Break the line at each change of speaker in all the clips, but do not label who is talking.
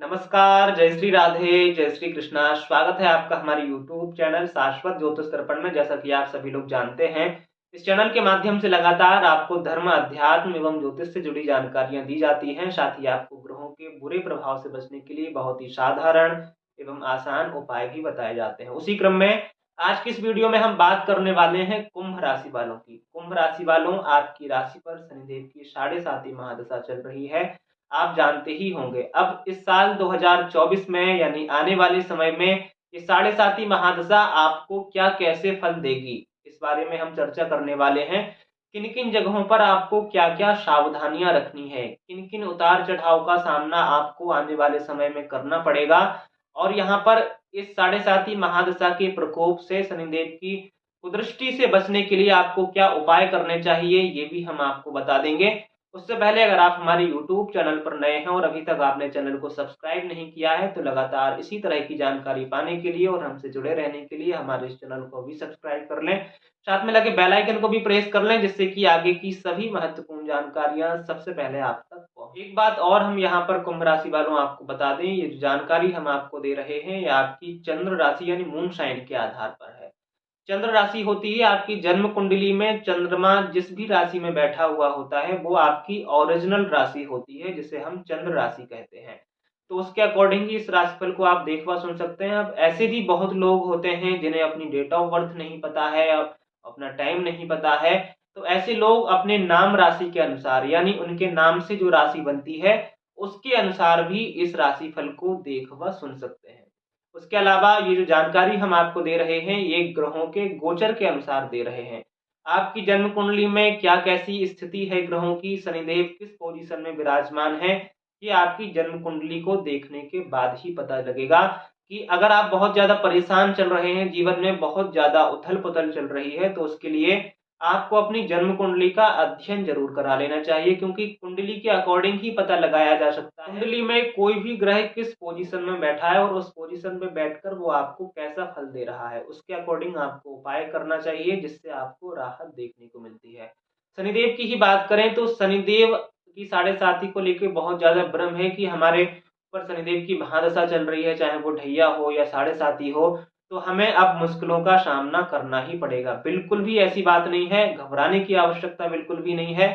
नमस्कार, जय श्री राधे, जय श्री कृष्णा। स्वागत है आपका हमारे यूट्यूब चैनल शाश्वत ज्योतिष दर्पण में। जैसा कि आप सभी लोग जानते हैं, इस चैनल के माध्यम से लगातार आपको धर्म, अध्यात्म एवं ज्योतिष से जुड़ी जानकारियां दी जाती हैं। साथ ही आपको ग्रहों के बुरे प्रभाव से बचने के लिए बहुत ही साधारण एवं आसान उपाय भी बताए जाते हैं। उसी क्रम में आज की इस वीडियो में हम बात करने वाले हैं कुंभ राशि वालों की। कुंभ राशि वालों, आपकी राशि पर शनिदेव की 7.5 महादशा चल रही है। आप जानते ही होंगे। अब इस साल 2024 में यानी आने वाले समय में ये 7.5 महादशा आपको क्या कैसे फल देगी, इस बारे में हम चर्चा करने वाले हैं। किन किन जगहों पर आपको क्या क्या सावधानियां रखनी है, किन किन उतार चढ़ाव का सामना आपको आने वाले समय में करना पड़ेगा, और यहाँ पर इस 7.5 महादशा के प्रकोप से, शनिदेव की कुदृष्टि से बचने के लिए आपको क्या उपाय करने चाहिए, ये भी हम आपको बता देंगे। उससे पहले अगर आप हमारे YouTube चैनल पर नए हैं और अभी तक आपने चैनल को सब्सक्राइब नहीं किया है, तो लगातार इसी तरह की जानकारी पाने के लिए और हमसे जुड़े रहने के लिए हमारे इस चैनल को भी सब्सक्राइब कर लें। साथ में लगे बेल आइकन को भी प्रेस कर लें, जिससे कि आगे की सभी महत्वपूर्ण जानकारियां सबसे पहले आप तक पहुंचे। एक बात और हम यहाँ पर कुंभ राशि वालों आपको बता दें, ये जो जानकारी हम आपको दे रहे हैं, ये आपकी चंद्र राशि यानी मून साइन के आधार पर है। चंद्र राशि होती है आपकी जन्म कुंडली में, चंद्रमा जिस भी राशि में बैठा हुआ होता है वो आपकी ओरिजिनल राशि होती है, जिसे हम चंद्र राशि कहते हैं। तो उसके अकॉर्डिंग ही इस राशिफल को आप देख व सुन सकते हैं। अब ऐसे भी बहुत लोग होते हैं जिन्हें अपनी डेट ऑफ बर्थ नहीं पता है, अपना टाइम नहीं पता है। तो ऐसे लोग अपने नाम राशि के अनुसार, यानी उनके नाम से जो राशि बनती है उसके अनुसार भी इस राशिफल को देख व सुन सकते हैं। उसके अलावा ये जो जानकारी हम आपको दे रहे हैं, ये ग्रहों के गोचर के अनुसार दे रहे हैं। आपकी जन्म कुंडली में क्या कैसी स्थिति है ग्रहों की, शनिदेव किस पोजीशन में विराजमान है, ये आपकी जन्म कुंडली को देखने के बाद ही पता लगेगा। कि अगर आप बहुत ज्यादा परेशान चल रहे हैं, जीवन में बहुत ज्यादा उथल पुथल चल रही है, तो उसके लिए आपको अपनी जन्म कुंडली का अध्ययन जरूर करा लेना चाहिए, क्योंकि कुंडली के अकॉर्डिंग ही पता लगाया जा सकता है कुंडली में कोई भी ग्रह किस पोजीशन में बैठा है और उस पोजीशन में बैठकर वो आपको कैसा फल दे रहा है। उसके अकॉर्डिंग आपको उपाय करना चाहिए, जिससे आपको राहत देखने को मिलती है। शनिदेव की ही बात करें तो शनिदेव की 7.5 को लेकर बहुत ज्यादा भ्रम है कि हमारे ऊपर शनिदेव की महादशा चल रही है, चाहे वो ढैया हो या 7.5 हो, तो हमें अब मुश्किलों का सामना करना ही पड़ेगा। बिल्कुल भी ऐसी बात नहीं है, घबराने की आवश्यकता बिल्कुल भी नहीं है।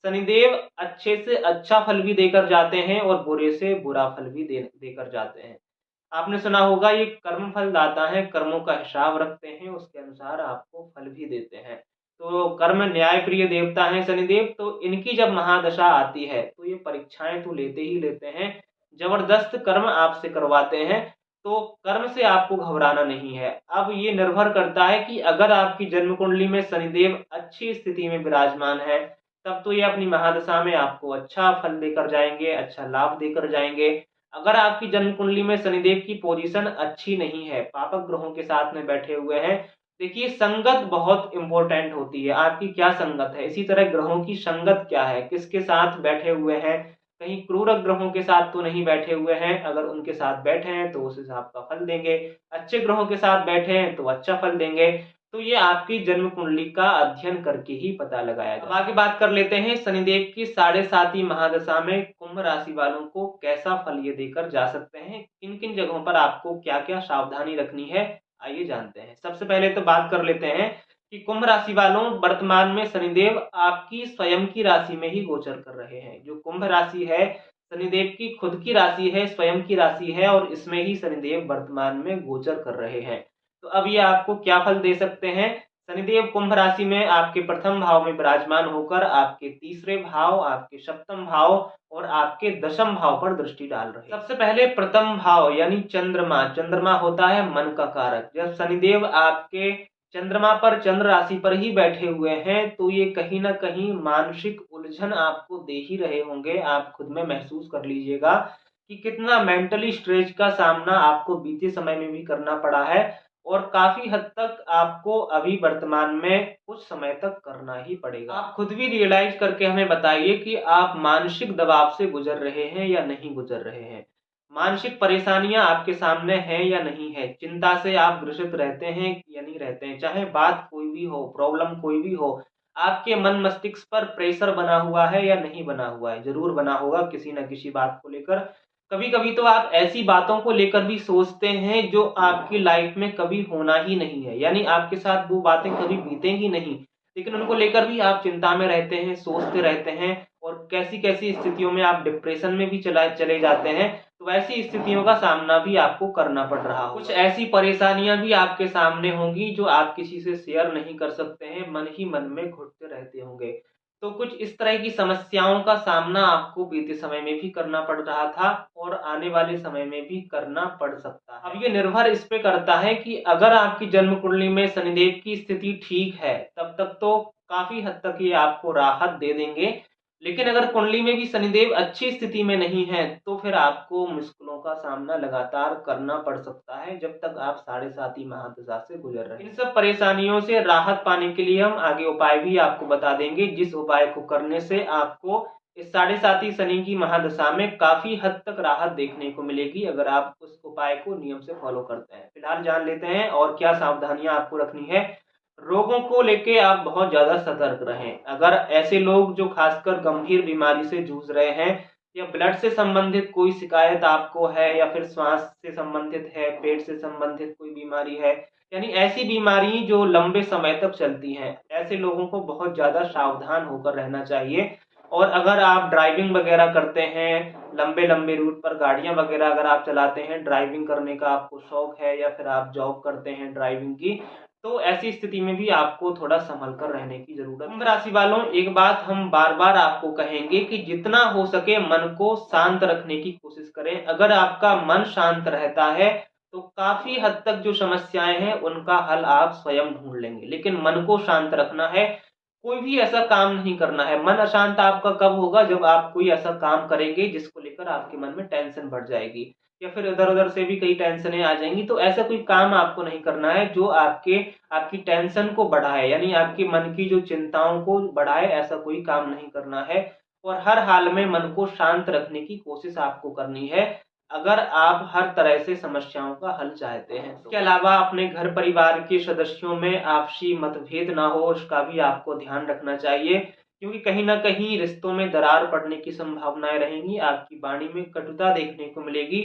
शनिदेव अच्छे से अच्छा फल भी देकर जाते हैं और बुरे से बुरा फल भी देकर जाते हैं। आपने सुना होगा, ये कर्म फल दाता है, कर्मों का हिसाब रखते हैं, उसके अनुसार आपको फल भी देते हैं। तो कर्म न्याय प्रिय देवता हैं शनिदेव, तो इनकी जब महादशा आती है तो ये परीक्षाएं तो लेते ही लेते हैं, जबरदस्त कर्म आपसे करवाते हैं। तो कर्म से आपको घबराना नहीं है। अब ये निर्भर करता है कि अगर आपकी जन्म कुंडली में शनिदेव अच्छी स्थिति में विराजमान है, तब तो ये अपनी महादशा में आपको अच्छा फल देकर जाएंगे, अच्छा लाभ देकर जाएंगे। अगर आपकी जन्म कुंडली में शनिदेव की पोजीशन अच्छी नहीं है, पापक ग्रहों के साथ में बैठे हुए हैं, देखिए संगत बहुत इंपॉर्टेंट होती है। आपकी क्या संगत है, इसी तरह ग्रहों की संगत क्या है, किसके साथ बैठे हुए हैं, कहीं क्रूर ग्रहों के साथ तो नहीं बैठे हुए हैं। अगर उनके साथ बैठे हैं तो उस हिसाब का फल देंगे, अच्छे ग्रहों के साथ बैठे हैं तो अच्छा फल देंगे। तो ये आपकी जन्म कुंडली का अध्ययन करके ही पता लगाया जाए। अब आगे बात कर लेते हैं शनिदेव की 7.5 महादशा में कुंभ राशि वालों को कैसा फल ये देकर जा सकते हैं, किन किन जगहों पर आपको क्या क्या सावधानी रखनी है, आइए जानते हैं। सबसे पहले तो बात कर लेते हैं कि कुंभ राशि वालों, वर्तमान में शनिदेव आपकी स्वयं की राशि में ही गोचर कर रहे हैं। जो कुंभ राशि है, शनिदेव की खुद की राशि है, स्वयं की राशि है, और इसमें ही शनिदेव वर्तमान में गोचर कर रहे हैं। तो अब ये आपको क्या फल दे सकते हैं। शनिदेव कुंभ राशि में आपके प्रथम भाव में विराजमान होकर आपके तीसरे भाव, आपके सप्तम भाव और आपके दशम भाव पर दृष्टि डाल रहे हैं। सबसे पहले प्रथम भाव यानी चंद्रमा। चंद्रमा होता है मन का कारक। जब शनिदेव आपके चंद्रमा पर, चंद्र राशि पर ही बैठे हुए हैं, तो ये कहीं ना कहीं मानसिक उलझन आपको दे ही रहे होंगे। आप खुद में महसूस कर लीजिएगा कि कितना मेंटली स्ट्रेस का सामना आपको बीते समय में भी करना पड़ा है, और काफी हद तक आपको अभी वर्तमान में कुछ समय तक करना ही पड़ेगा। आप खुद भी रियलाइज करके हमें बताइए कि आप मानसिक दबाव से गुजर रहे हैं या नहीं गुजर रहे हैं। मानसिक परेशानियां आपके सामने हैं या नहीं है, चिंता से आप ग्रसित रहते हैं या नहीं रहते हैं, चाहे बात कोई भी हो, प्रॉब्लम कोई भी हो, आपके मन मस्तिष्क पर प्रेशर बना हुआ है या नहीं बना हुआ है। जरूर बना होगा किसी न किसी बात को लेकर। कभी कभी तो आप ऐसी बातों को लेकर भी सोचते हैं जो आपकी लाइफ में कभी होना ही नहीं है, यानी आपके साथ वो बातें कभी बीतेंगी नहीं, लेकिन उनको लेकर भी आप चिंता में रहते हैं, सोचते रहते हैं, और कैसी कैसी स्थितियों में आप डिप्रेशन में भी चले जाते हैं। तो वैसी स्थितियों का सामना भी आपको करना पड़ रहा हो। कुछ ऐसी परेशानियां भी आपके सामने होंगी जो आप किसी से शेयर नहीं कर सकते हैं, मन ही मन में घुटते रहते होंगे। तो कुछ इस तरह की समस्याओं का सामना आपको बीते समय में भी करना पड़ रहा था और आने वाले समय में भी करना पड़ सकता है। अब ये निर्भर इस पे करता है कि अगर आपकी जन्म कुंडली में शनिदेव की स्थिति ठीक है, तब तक तो काफी हद तक ये आपको राहत दे देंगे। लेकिन अगर कुंडली में भी शनिदेव अच्छी स्थिति में नहीं है, तो फिर आपको मुश्किलों का सामना लगातार करना पड़ सकता है जब तक आप 7.5 महादशा से गुजर रहे हैं। इन सब परेशानियों से राहत पाने के लिए हम आगे उपाय भी आपको बता देंगे, जिस उपाय को करने से आपको इस 7.5 शनि की महादशा में काफी हद तक राहत देखने को मिलेगी, अगर आप उस उपाय को नियम से फॉलो करते हैं। फिलहाल जान लेते हैं और क्या सावधानियां आपको रखनी है। रोगों को लेके आप बहुत ज्यादा सतर्क रहें। अगर ऐसे लोग जो खासकर गंभीर बीमारी से जूझ रहे हैं, या ब्लड से संबंधित कोई शिकायत आपको है, या फिर श्वास से संबंधित है, पेट से संबंधित कोई बीमारी है, यानी ऐसी बीमारी जो लंबे समय तक चलती हैं, ऐसे लोगों को बहुत ज्यादा सावधान होकर रहना चाहिए। और अगर आप ड्राइविंग वगैरह करते हैं, लंबे लंबे रूट पर गाड़ियां वगैरह अगर आप चलाते हैं, ड्राइविंग करने का आपको शौक है, या फिर आप जॉब करते हैं ड्राइविंग की, तो ऐसी स्थिति में भी आपको थोड़ा संभल कर रहने की जरूरत है। कुंभ राशि वालों, एक बात हम बार बार आपको कहेंगे कि जितना हो सके मन को शांत रखने की कोशिश करें। अगर आपका मन शांत रहता है तो काफी हद तक जो समस्याएं हैं उनका हल आप स्वयं ढूंढ लेंगे। लेकिन मन को शांत रखना है, कोई भी ऐसा काम नहीं करना है। मन अशांत आपका कब होगा? जब आप कोई ऐसा काम करेंगे जिसको लेकर आपके मन में टेंशन बढ़ जाएगी, या फिर इधर उधर से भी कई टेंशनें आ जाएंगी। तो ऐसा कोई काम आपको नहीं करना है जो आपकी टेंशन को बढ़ाए, यानी आपके मन की जो चिंताओं को बढ़ाए, ऐसा कोई काम नहीं करना है। और हर हाल में मन को शांत रखने की कोशिश आपको करनी है, अगर आप हर तरह से समस्याओं का हल चाहते हैं। इसके अलावा अपने घर परिवार के सदस्यों में आपसी मतभेद ना हो, उसका भी आपको ध्यान रखना चाहिए, क्योंकि कहीं ना कहीं रिश्तों में दरार पड़ने की संभावनाएं रहेंगी। आपकी वाणी में कटुता देखने को मिलेगी,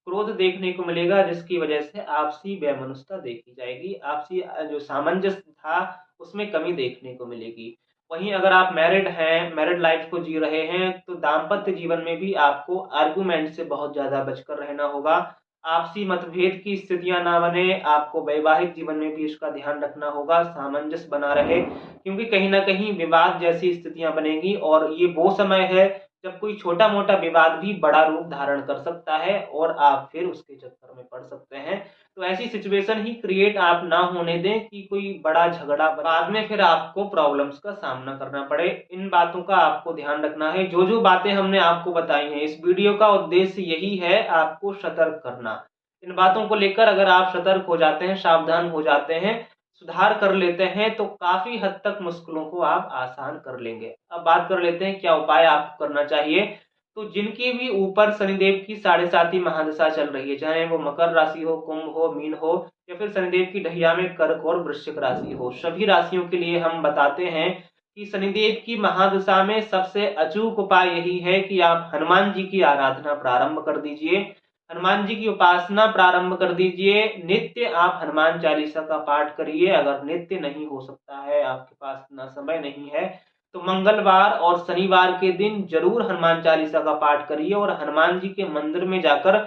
क्रोध देखने को मिलेगा, जिसकी वजह से आपसी वैमनस्यता देखी जाएगी, आपसी जो सामंजस्य था उसमें कमी देखने को मिलेगी। वहीं अगर आप मैरिड हैं, मैरिड लाइफ को जी रहे हैं, तो दाम्पत्य जीवन में भी आपको आर्गुमेंट से बहुत ज्यादा बचकर रहना होगा। आपसी मतभेद की स्थितियां ना बने, आपको वैवाहिक जीवन में भी इसका ध्यान रखना होगा, सामंजस्य बना रहे, क्योंकि कहीं ना कहीं विवाद जैसी स्थितियां बनेगी। और ये वो समय है जब कोई छोटा मोटा विवाद भी बड़ा रूप धारण कर सकता है और आप फिर उसके चक्कर में पड़ सकते हैं। तो ऐसी सिचुएशन ही क्रिएट आप ना होने दें कि कोई बड़ा झगड़ा बाद में फिर आपको प्रॉब्लम्स का सामना करना पड़े। इन बातों का आपको ध्यान रखना है। जो जो बातें हमने आपको बताई हैं, इस वीडियो का उद्देश्य यही है आपको सतर्क करना। इन बातों को लेकर अगर आप सतर्क हो जाते हैं, सावधान हो जाते हैं, सुधार कर लेते हैं, तो काफी हद तक मुश्किलों को आप आसान कर लेंगे। अब बात कर लेते हैं क्या उपाय आपको करना चाहिए। तो जिनकी भी ऊपर शनिदेव की 7.5 महादशा चल रही है, चाहे वो मकर राशि हो, कुंभ हो, मीन हो, या फिर शनिदेव की ढैया में कर्क और वृश्चिक राशि हो, सभी राशियों के लिए हम बताते हैं कि शनिदेव की महादशा में सबसे अचूक उपाय यही है कि आप हनुमान जी की आराधना प्रारंभ कर दीजिए, हनुमान जी की उपासना प्रारंभ कर दीजिए। नित्य आप हनुमान चालीसा का पाठ करिए। अगर नित्य नहीं हो सकता है, आपके पास इतना समय नहीं है, तो मंगलवार और शनिवार के दिन जरूर हनुमान चालीसा का पाठ करिए, और हनुमान जी के मंदिर में जाकर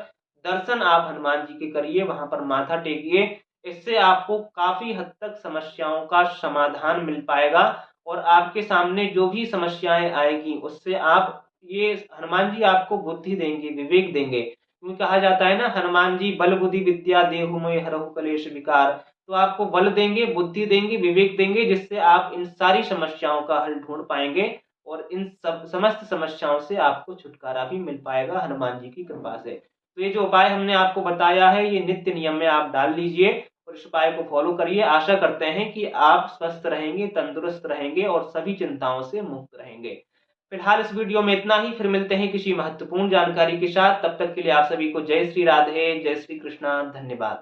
दर्शन आप हनुमान जी के करिए, वहां पर माथा टेकिए। इससे आपको काफी हद तक समस्याओं का समाधान मिल पाएगा, और आपके सामने जो भी समस्याएं आएगी उससे आप ये हनुमान जी आपको बुद्धि देंगे, विवेक देंगे। क्योंकि कहा जाता है ना, हनुमान जी बल बुद्धि विद्या देहु मोहि हरहु कलेश विकार। तो आपको बल देंगे, बुद्धि देंगे, विवेक देंगे, जिससे आप इन सारी समस्याओं का हल ढूंढ पाएंगे, और इन सब समस्त समस्याओं से आपको छुटकारा भी मिल पाएगा हनुमान जी की कृपा से। तो ये जो उपाय हमने आपको बताया है, ये नित्य नियम में आप डाल लीजिए और इस उपाय को फॉलो करिए। आशा करते हैं कि आप स्वस्थ रहेंगे, तंदुरुस्त रहेंगे और सभी चिंताओं से मुक्त रहेंगे। फिलहाल इस वीडियो में इतना ही, फिर मिलते हैं किसी महत्वपूर्ण जानकारी के साथ। तब तक के लिए आप सभी को जय श्री राधे, जय श्री कृष्णा, धन्यवाद।